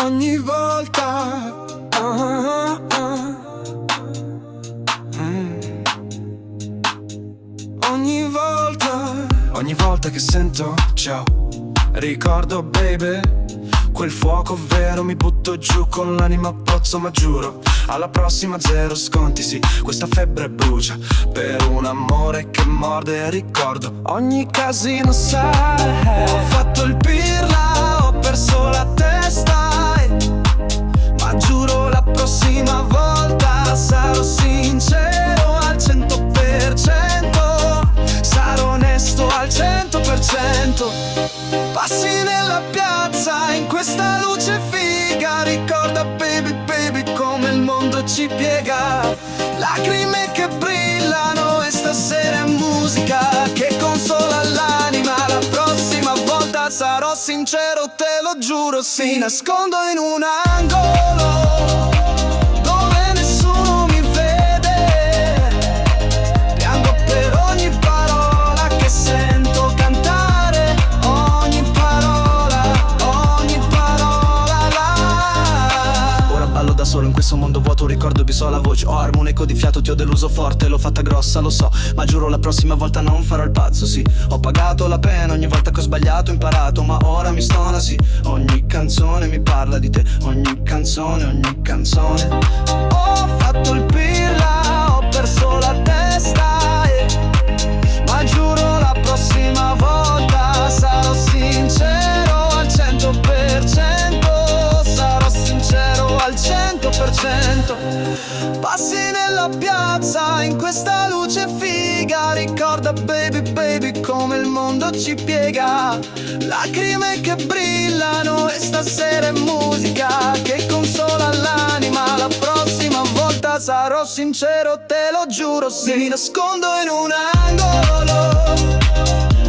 Ogni volta ogni volta che sento ciao, ricordo baby, quel fuoco vero, mi butto giù con l'anima a pozzo, ma giuro, alla prossima zero sconti, sì, questa febbre brucia per un amore che morde e ricordo ogni casino, sai. Ho fatto il pirla, ho perso la testa, ma giuro la prossima volta sarò sincero al 100%, sarò onesto al 100%. Passi nella piazza in questa luce figa, ricorda baby baby come il mondo ci piega, lacrime che brillano e stasera è musica che consola l'anima. La prossima volta sarò sincero, te lo giuro, sì. Mi nascondo in un angolo dove nessuno mi vede, piango per ogni parola che sento cantare, ogni parola là. Ora ballo da solo in questo mondo vuoto, ricordo biso la voce, ho armonico di fiato, ti ho deluso forte, l'ho fatta grossa, lo so, ma giuro la prossima volta non farò il pazzo, sì. Ho pagato la pena ogni volta che ho sbagliato, ho imparato, ma ora mi stona, sì. Ogni canzone mi parla di te, ogni canzone, ogni canzone. Ho fatto il pirla, ho perso la testa, ma giuro la prossima volta sarò sincero al 100%, sarò sincero al 100%. Passi nella piazza in questa luce figa, ricorda baby baby come il mondo ci piega, lacrime che brillano e stasera è musica che consola l'anima. La prossima volta sarò sincero, te lo giuro, sì. Mi nascondo in un angolo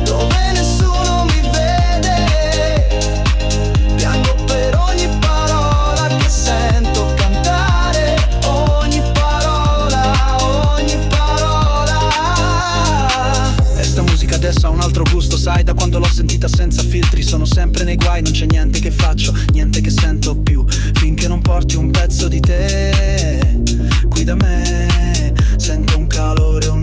dove nessuno mi vede, piango per ogni parola che sento cantare, ogni parola E sta musica adesso ha un altro gusto, sai, da quando l'ho sentita senza filtri. Sono sempre nei guai, non c'è niente che faccio, niente che sento più, finché non porti un pezzo di te qui da me. Sento un calore, un